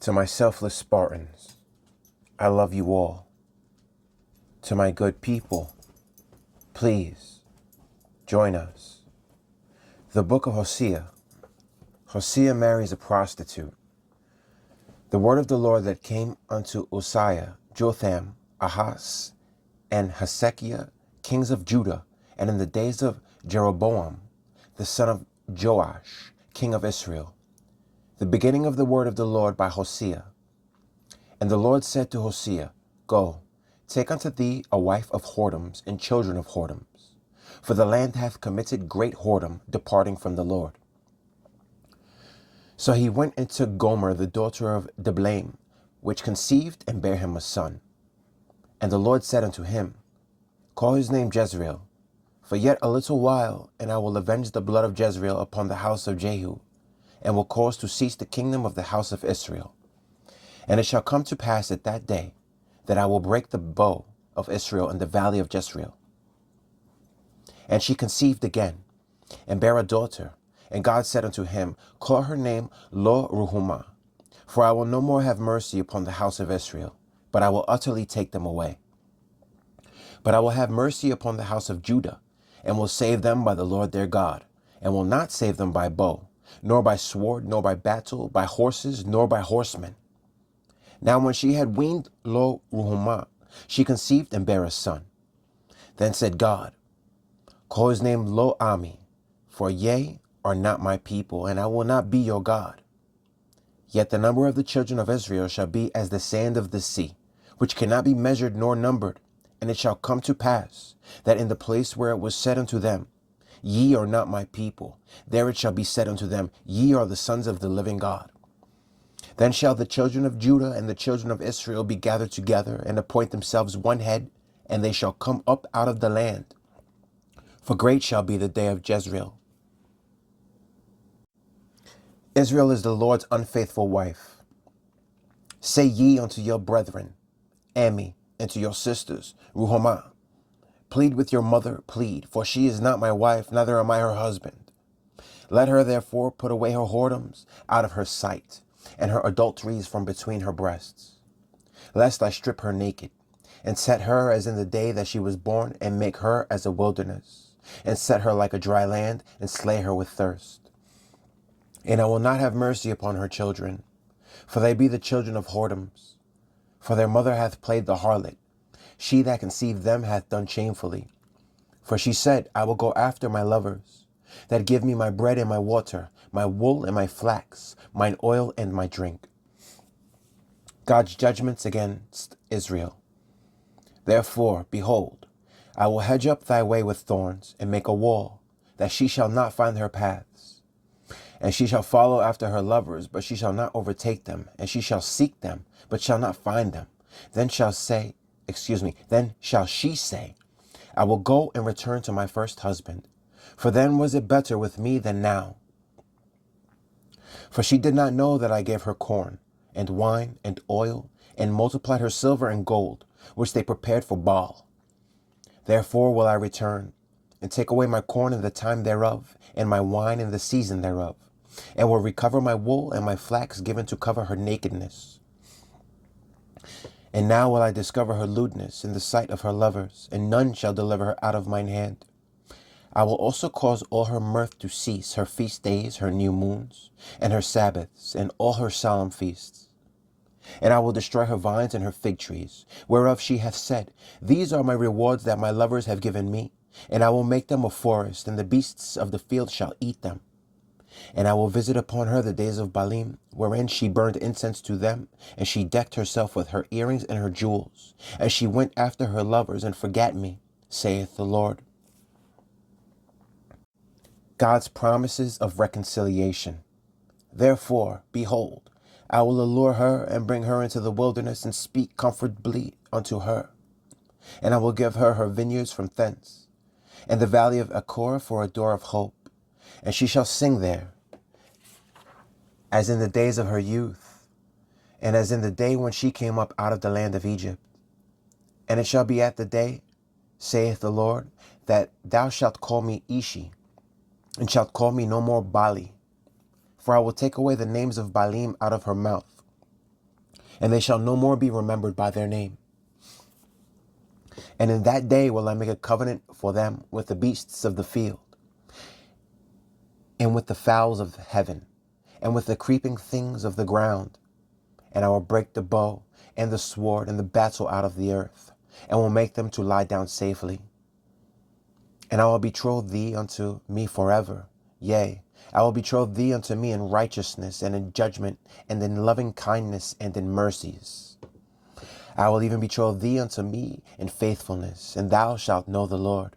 To my selfless Spartans, I love you all. To my good people, please join us. The Book of HOSEA. Hosea marries a prostitute. The word of the Lord that came unto Uzziah, Jotham, Ahaz, and Hezekiah, kings of Judah, and in the days of Jeroboam, the son of Joash, king of Israel. The beginning of the word of the Lord by Hosea. And the Lord said to Hosea, Go, take unto thee a wife of whoredoms and children of whoredoms, for the land hath committed great whoredom, departing from the Lord. So he went into Gomer, the daughter of Diblaim, which conceived and bare him a son. And the Lord said unto him, Call his name Jezreel, for yet a little while, and I will avenge the blood of Jezreel upon the house of Jehu, and will cause to cease the kingdom of the house of Israel. And it shall come to pass at that day, that I will break the bow of Israel in the valley of Jezreel. And she conceived again, and bare a daughter. And God said unto him, Call her name Lo Ruhumah, for I will no more have mercy upon the house of Israel, but I will utterly take them away. But I will have mercy upon the house of Judah, and will save them by the Lord their God, and will not save them by bow, nor by sword, nor by battle, by horses, nor by horsemen. Now when she had weaned Lo Ruhumah, she conceived and bare a son. Then said God, Call his name Lo Ami, for ye are not my people, and I will not be your God. Yet the number of the children of Israel shall be as the sand of the sea, which cannot be measured nor numbered. And it shall come to pass, that in the place where it was said unto them, Ye are not my people, there it shall be said unto them, Ye are the sons of the living God. Then shall the children of Judah and the children of Israel be gathered together, and appoint themselves one head, and they shall come up out of the land. For great shall be the day of Jezreel. Israel is the Lord's unfaithful wife. Say ye unto your brethren, Ami, and to your sisters, Ruhumah, Plead with your mother, plead, for she is not my wife, neither am I her husband. Let her therefore put away her whoredoms out of her sight, and her adulteries from between her breasts. Lest I strip her naked, and set her as in the day that she was born, and make her as a wilderness, and set her like a dry land, and slay her with thirst. And I will not have mercy upon her children, for they be the children of whoredoms. For their mother hath played the harlot, she that conceived them hath done shamefully. For she said, I will go after my lovers, that give me my bread and my water, my wool and my flax, mine oil and my drink. God's judgments against Israel. Therefore, behold, I will hedge up thy way with thorns, and make a wall, that she shall not find her paths. And she shall follow after her lovers, but she shall not overtake them. And she shall seek them, but shall not find them. Then shall she say, I will go and return to my first husband, for then was it better with me than now. For she did not know that I gave her corn, and wine, and oil, and multiplied her silver and gold, which they prepared for Baal. Therefore will I return, and take away my corn in the time thereof, and my wine in the season thereof, and will recover my wool and my flax given to cover her nakedness. And now will I discover her lewdness in the sight of her lovers, and none shall deliver her out of mine hand. I will also cause all her mirth to cease, her feast days, her new moons, and her Sabbaths, and all her solemn feasts. And I will destroy her vines and her fig trees, whereof she hath said, These are my rewards that my lovers have given me, and I will make them a forest, and the beasts of the field shall eat them. And I will visit upon her the days of Baalim, wherein she burned incense to them, and she decked herself with her earrings and her jewels, and she went after her lovers and forgat me, saith the Lord. God's promises of reconciliation. Therefore, behold, I will allure her and bring her into the wilderness and speak comfortably unto her. And I will give her her vineyards from thence, and the valley of Achor for a door of hope. And she shall sing there, as in the days of her youth, and as in the day when she came up out of the land of Egypt. And it shall be at the day, saith the Lord, that thou shalt call me Ishi, and shalt call me no more Bali. For I will take away the names of Baalim out of her mouth, and they shall no more be remembered by their name. And in that day will I make a covenant for them with the beasts of the field, and with the fowls of heaven, and with the creeping things of the ground. And I will break the bow and the sword and the battle out of the earth, and will make them to lie down safely. And I will betroth thee unto me forever. Yea, I will betroth thee unto me in righteousness and in judgment and in loving kindness and in mercies. I will even betroth thee unto me in faithfulness, and thou shalt know the Lord.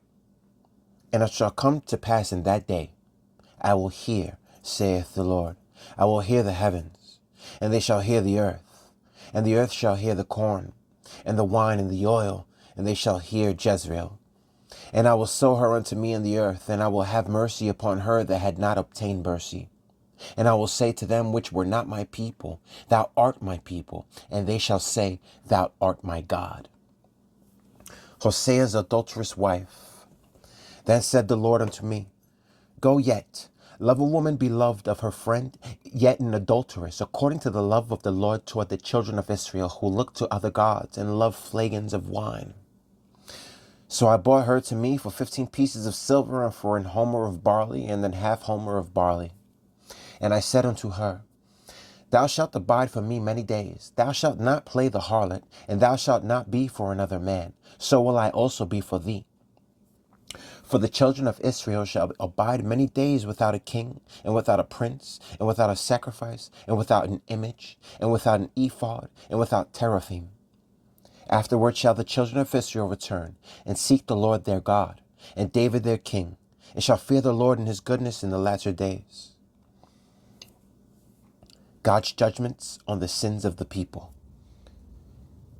And it shall come to pass in that day, I will hear, saith the Lord. I will hear the heavens, and they shall hear the earth, and the earth shall hear the corn, and the wine and the oil, and they shall hear Jezreel. And I will sow her unto me in the earth, and I will have mercy upon her that had not obtained mercy. And I will say to them which were not my people, Thou art my people, and they shall say, Thou art my God. Hosea's adulterous wife. Then said the Lord unto me, Go yet, love a woman beloved of her friend, yet an adulteress, according to the love of the Lord toward the children of Israel, who look to other gods and love flagons of wine. So I bought her to me for 15 pieces of silver, and for an homer of barley, and an half homer of barley. And I said unto her, Thou shalt abide for me many days. Thou shalt not play the harlot, and thou shalt not be for another man. So will I also be for thee. For the children of Israel shall abide many days without a king, and without a prince, and without a sacrifice, and without an image, and without an ephod, and without teraphim. Afterward shall the children of Israel return, and seek the Lord their God, and David their king, and shall fear the Lord in his goodness in the latter days. God's judgments on the sins of the people.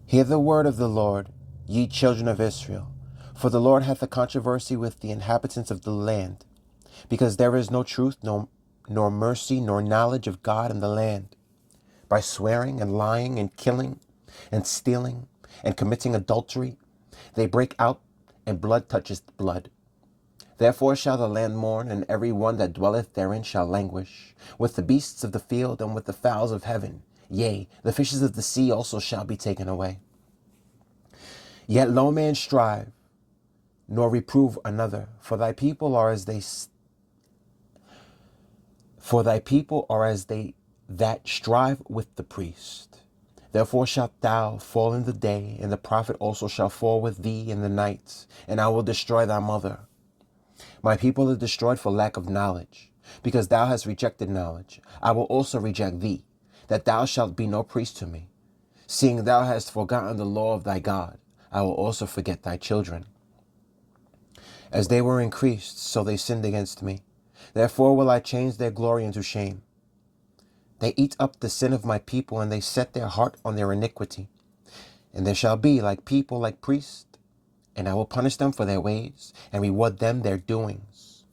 Hear the word of the Lord, ye children of Israel. For the Lord hath a controversy with the inhabitants of the land, because there is no truth, nor mercy, nor knowledge of God in the land. By swearing and lying and killing and stealing and committing adultery, they break out, and blood toucheth blood. Therefore shall the land mourn, and every one that dwelleth therein shall languish, with the beasts of the field and with the fowls of heaven. Yea, the fishes of the sea also shall be taken away. Yet no man strive, nor reprove another, for thy people are as they that strive with the priest. Therefore shalt thou fall in the day, and the prophet also shall fall with thee in the night, and I will destroy thy mother. My people are destroyed for lack of knowledge. Because thou hast rejected knowledge, I will also reject thee, that thou shalt be no priest to me. Seeing thou hast forgotten the law of thy God, I will also forget thy children. As they were increased, so they sinned against me. Therefore will I change their glory into shame. They eat up the sin of my people, and they set their heart on their iniquity. And there shall be like people, like priests, and I will punish them for their ways, and reward them their doings.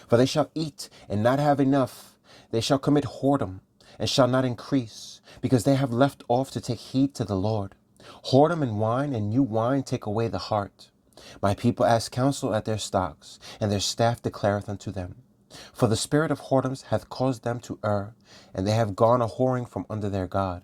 For they shall eat and not have enough. They shall commit whoredom, and shall not increase, because they have left off to take heed to the Lord. Whoredom and wine and new wine take away the heart. My people ask counsel at their stocks, and their staff declareth unto them. For the spirit of whoredoms hath caused them to err, and they have gone a whoring from under their God.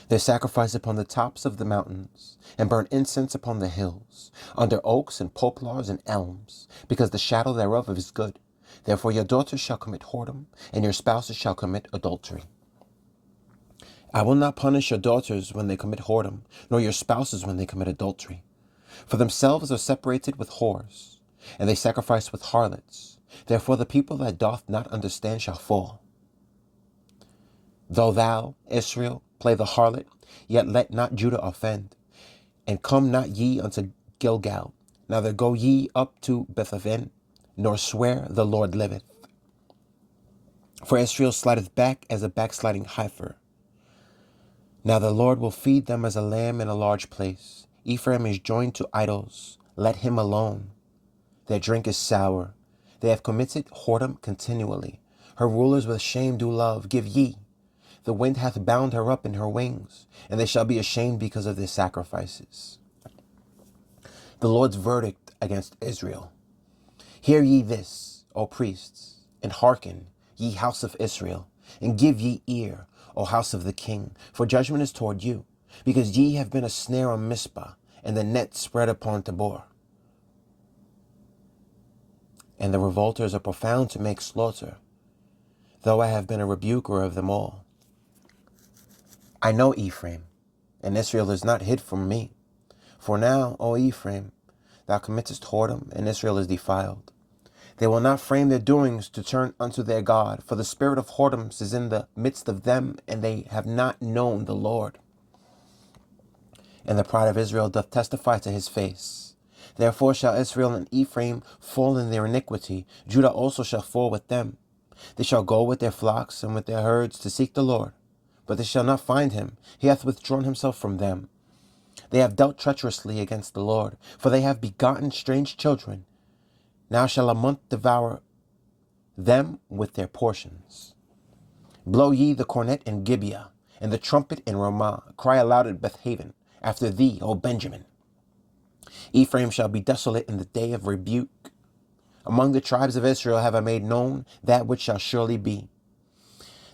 They sacrifice upon the tops of the mountains, and burn incense upon the hills, under oaks and poplars and elms, because the shadow thereof is good. Therefore your daughters shall commit whoredom, and your spouses shall commit adultery. I will not punish your daughters when they commit whoredom, nor your spouses when they commit adultery. For themselves are separated with whores, and they sacrifice with harlots. Therefore the people that doth not understand shall fall. Though thou, Israel, play the harlot, yet let not Judah offend. And come not ye unto Gilgal, neither go ye up to Bethaven, nor swear the Lord liveth. For Israel slideth back as a backsliding heifer. Now the Lord will feed them as a lamb in a large place. Ephraim is joined to idols. Let him alone. Their drink is sour. They have committed whoredom continually. Her rulers with shame do love. Give ye. The wind hath bound her up in her wings, and they shall be ashamed because of their sacrifices. The Lord's verdict against Israel. Hear ye this, O priests, and hearken, ye house of Israel, and give ye ear, O house of the king, for judgment is toward you, because ye have been a snare on Mizpah, and the net spread upon Tabor. And the revolters are profound to make slaughter, though I have been a rebuker of them all. I know Ephraim, and Israel is not hid from me. For now, O Ephraim, thou committest whoredom, and Israel is defiled. They will not frame their doings to turn unto their God, for the spirit of whoredoms is in the midst of them, and they have not known the Lord. And the pride of Israel doth testify to his face. Therefore shall Israel and Ephraim fall in their iniquity, Judah also shall fall with them. They shall go with their flocks and with their herds to seek the Lord, but they shall not find him. He hath withdrawn himself from them. They have dealt treacherously against the Lord, for they have begotten strange children. Now shall a month devour them with their portions. Blow ye the cornet in Gibeah, and the trumpet in Ramah. Cry aloud at Bethaven, after thee, O Benjamin. Ephraim shall be desolate in the day of rebuke. Among the tribes of Israel have I made known that which shall surely be.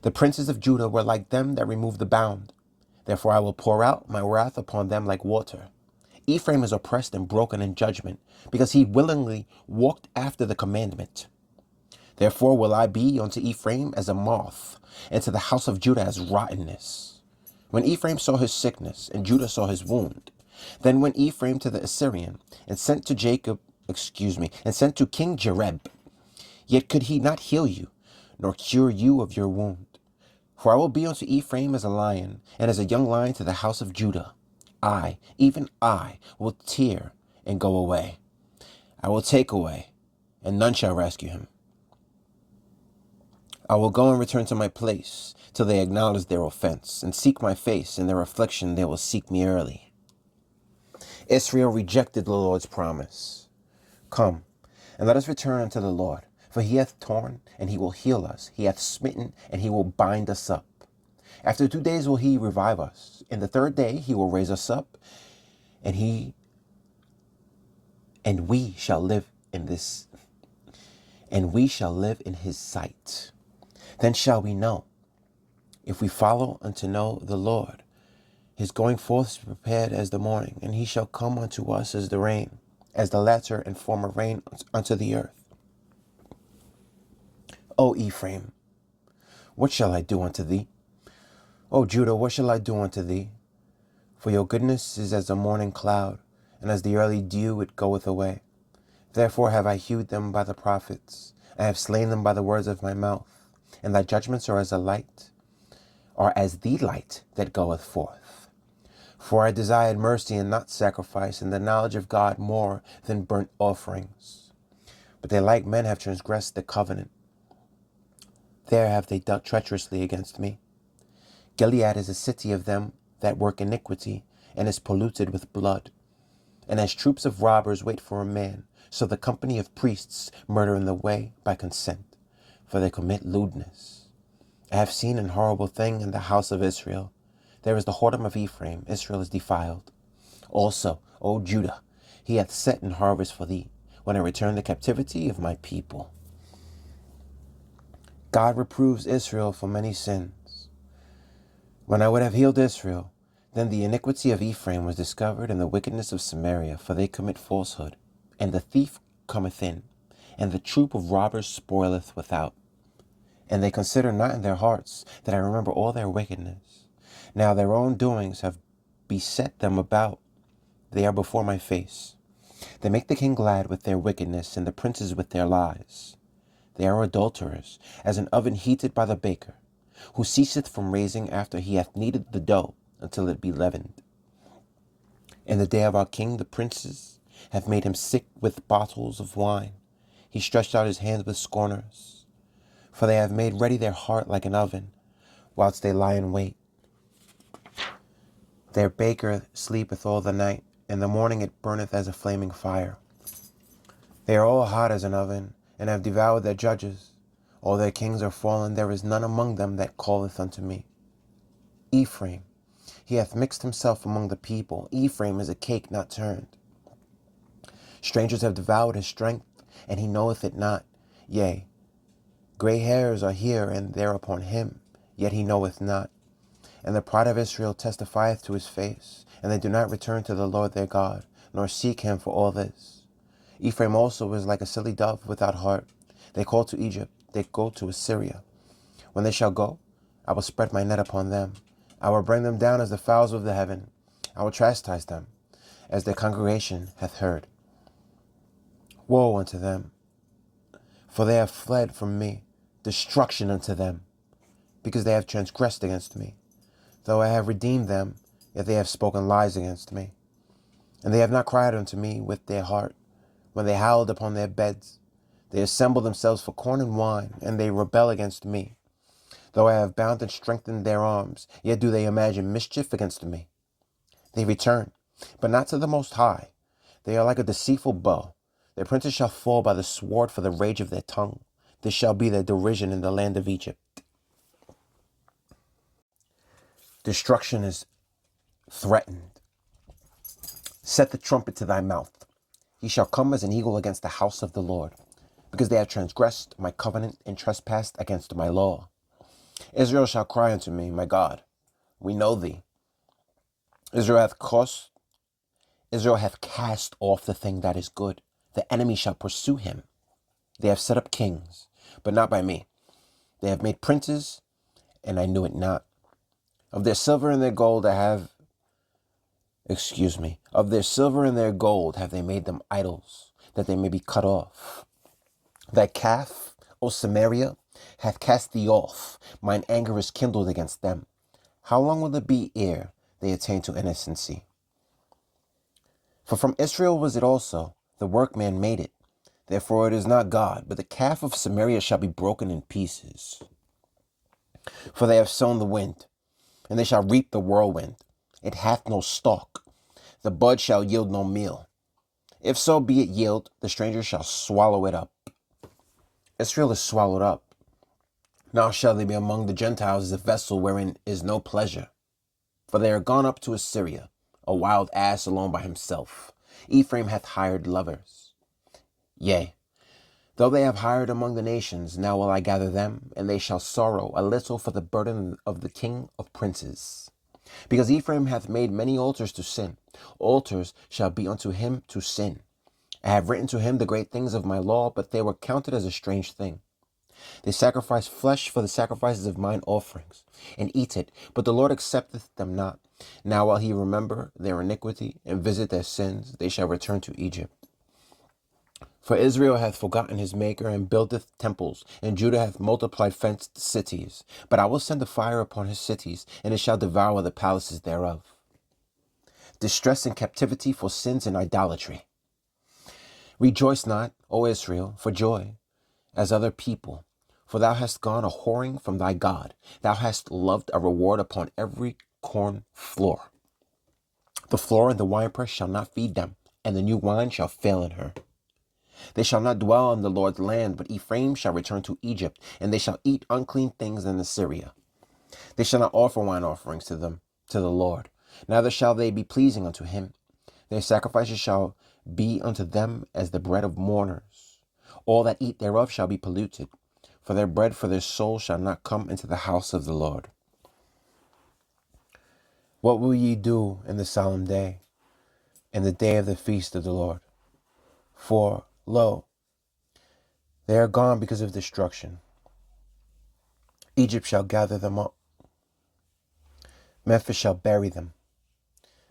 The princes of Judah were like them that remove the bound. Therefore I will pour out my wrath upon them like water. Ephraim is oppressed and broken in judgment, because he willingly walked after the commandment. Therefore will I be unto Ephraim as a moth, and to the house of Judah as rottenness. When Ephraim saw his sickness, and Judah saw his wound, then went Ephraim to the Assyrian, and sent to King Jareb. Yet could he not heal you, nor cure you of your wound. For I will be unto Ephraim as a lion, and as a young lion to the house of Judah. I, even I, will tear and go away. I will take away, and none shall rescue him. I will go and return to my place, till they acknowledge their offense, and seek my face. In their affliction they will seek me early. Israel rejected the Lord's promise. Come, and let us return unto the Lord. For he hath torn, and he will heal us. He hath smitten, and he will bind us up. After 2 days will he revive us. In the third day he will raise us up, and we shall live in his sight. Then shall we know, if we follow unto know the Lord. His going forth is prepared as the morning, and he shall come unto us as the rain, as the latter and former rain unto the earth. O Ephraim, what shall I do unto thee? O Judah, what shall I do unto thee? For your goodness is as the morning cloud, and as the early dew it goeth away. Therefore have I hewed them by the prophets, I have slain them by the words of my mouth, and thy judgments are as the light that goeth forth. For I desired mercy and not sacrifice, and the knowledge of God more than burnt offerings. But they like men have transgressed the covenant. There have they dealt treacherously against me. Gilead is a city of them that work iniquity, and is polluted with blood. And as troops of robbers wait for a man, so the company of priests murder in the way by consent, for they commit lewdness. I have seen an horrible thing in the house of Israel. There is the whoredom of Ephraim, Israel is defiled. Also, O Judah, he hath set in harvest for thee, when I return the captivity of my people. God reproves Israel for many sins. When I would have healed Israel, then the iniquity of Ephraim was discovered, and the wickedness of Samaria, for they commit falsehood. And the thief cometh in, and the troop of robbers spoileth without. And they consider not in their hearts that I remember all their wickedness. Now their own doings have beset them about. They are before my face. They make the king glad with their wickedness, and the princes with their lies. They are adulterers, as an oven heated by the baker, who ceaseth from raising after he hath kneaded the dough until it be leavened. In the day of our king the princes have made him sick with bottles of wine. He stretched out his hands with scorners. For they have made ready their heart like an oven, whilst they lie in wait. Their baker sleepeth all the night, in the morning it burneth as a flaming fire. They are all hot as an oven, and have devoured their judges. All their kings are fallen, there is none among them that calleth unto me. Ephraim, he hath mixed himself among the people. Ephraim is a cake not turned. Strangers have devoured his strength, and he knoweth it not. Yea, gray hairs are here and there upon him, yet he knoweth not. And the pride of Israel testifieth to his face, and they do not return to the Lord their God, nor seek him for all this. Ephraim also is like a silly dove without heart. They call to Egypt, they go to Assyria. When they shall go, I will spread my net upon them. I will bring them down as the fowls of the heaven. I will chastise them, as their congregation hath heard. Woe unto them, for they have fled from me. Destruction unto them, because they have transgressed against me. Though I have redeemed them, yet they have spoken lies against me. And they have not cried unto me with their heart. When they howled upon their beds, they assemble themselves for corn and wine, and they rebel against me. Though I have bound and strengthened their arms, yet do they imagine mischief against me. They return, but not to the Most High. They are like a deceitful bow. Their princes shall fall by the sword for the rage of their tongue. This shall be their derision in the land of Egypt. Destruction is threatened. Set the trumpet to thy mouth. He shall come as an eagle against the house of the Lord, because they have transgressed my covenant and trespassed against my law. Israel shall cry unto me, my God, we know thee. Israel hath cast off the thing that is good. The enemy shall pursue him. They have set up kings, but not by me. They have made princes, and I knew it not. Of their silver and their gold have they made them idols, that they may be cut off. Thy calf, O Samaria, hath cast thee off. Mine anger is kindled against them. How long will it be ere they attain to innocency? For from Israel was it also, the workman made it. Therefore it is not God, but the calf of Samaria shall be broken in pieces. For they have sown the wind, and they shall reap the whirlwind. It hath no stalk. The bud shall yield no meal. If so be it yield, the stranger shall swallow it up. Israel is swallowed up. Now shall they be among the Gentiles as a vessel wherein is no pleasure. For they are gone up to Assyria, a wild ass alone by himself. Ephraim hath hired lovers. Yea, though they have hired among the nations, now will I gather them, and they shall sorrow a little for the burden of the king of princes. Because Ephraim hath made many altars to sin, altars shall be unto him to sin. I have written to him the great things of my law, but they were counted as a strange thing. They sacrifice flesh for the sacrifices of mine offerings, and eat it, but the Lord accepteth them not. Now while he remember their iniquity, and visit their sins, they shall return to Egypt. For Israel hath forgotten his maker, and buildeth temples, and Judah hath multiplied fenced cities. But I will send a fire upon his cities, and it shall devour the palaces thereof. Distress and captivity for sins and idolatry. Rejoice not, O Israel, for joy, as other people, for thou hast gone a whoring from thy God. Thou hast loved a reward upon every corn floor. The floor and the winepress shall not feed them, and the new wine shall fail in her. They shall not dwell in the Lord's land, but Ephraim shall return to Egypt, and they shall eat unclean things in Assyria. They shall not offer wine offerings to the Lord, neither shall they be pleasing unto him. Their sacrifices shall be unto them as the bread of mourners. All that eat thereof shall be polluted, for their bread for their soul shall not come into the house of the Lord. What will ye do in the solemn day, in the day of the feast of the Lord? For, lo, they are gone because of destruction. Egypt shall gather them up. Memphis shall bury them.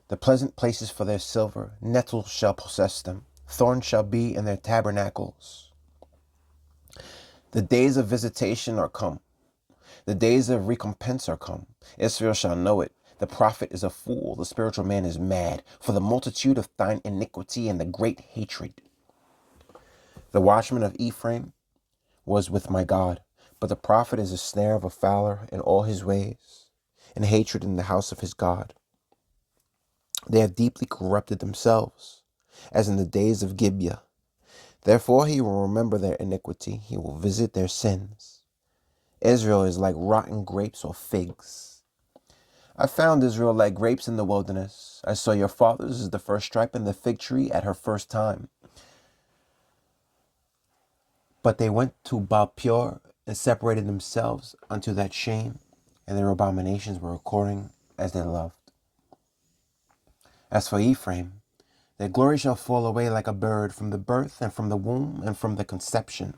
The pleasant places for their silver, nettles shall possess them. Thorns shall be in their tabernacles. The days of visitation are come. The days of recompense are come. Israel shall know it. The prophet is a fool. The spiritual man is mad. For the multitude of thine iniquity and the great hatred. The watchman of Ephraim was with my God. But the prophet is a snare of a fowler in all his ways, and hatred in the house of his God. They have deeply corrupted themselves, as in the days of Gibeah. Therefore he will remember their iniquity. He will visit their sins. Israel is like rotten grapes or figs. I found Israel like grapes in the wilderness. I saw your fathers as the first stripe in the fig tree at her first time. But they went to Baal Peor and separated themselves unto that shame. and their abominations were according as they loved. As for Ephraim, their glory shall fall away like a bird from the birth and from the womb and from the conception.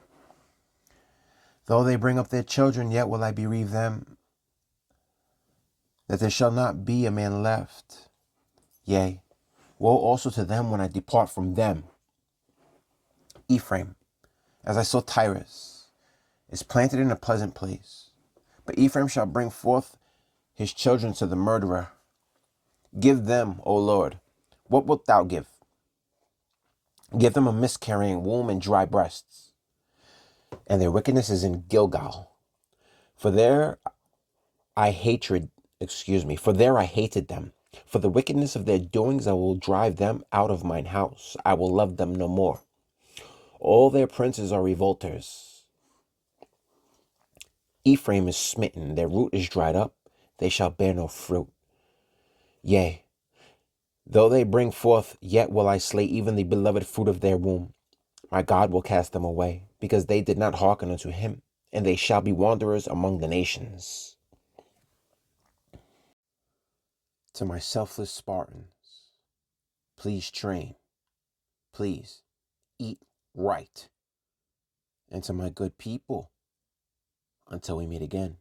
Though they bring up their children, yet will I bereave them, that there shall not be a man left. Yea, woe also to them when I depart from them. Ephraim, as I saw Tyrus, is planted in a pleasant place. But Ephraim shall bring forth his children to the murderer. Give them, O Lord, what wilt thou give? Give them a miscarrying womb and dry breasts. And their wickedness is in Gilgal. For there I hated them. For the wickedness of their doings I will drive them out of mine house. I will love them no more. All their princes are revolters. Ephraim is smitten, their root is dried up, they shall bear no fruit. Yea, though they bring forth, yet will I slay even the beloved fruit of their womb. My God will cast them away, because they did not hearken unto him, and they shall be wanderers among the nations. To my selfless Spartans, please train, please eat right. And to my good people, until we meet again.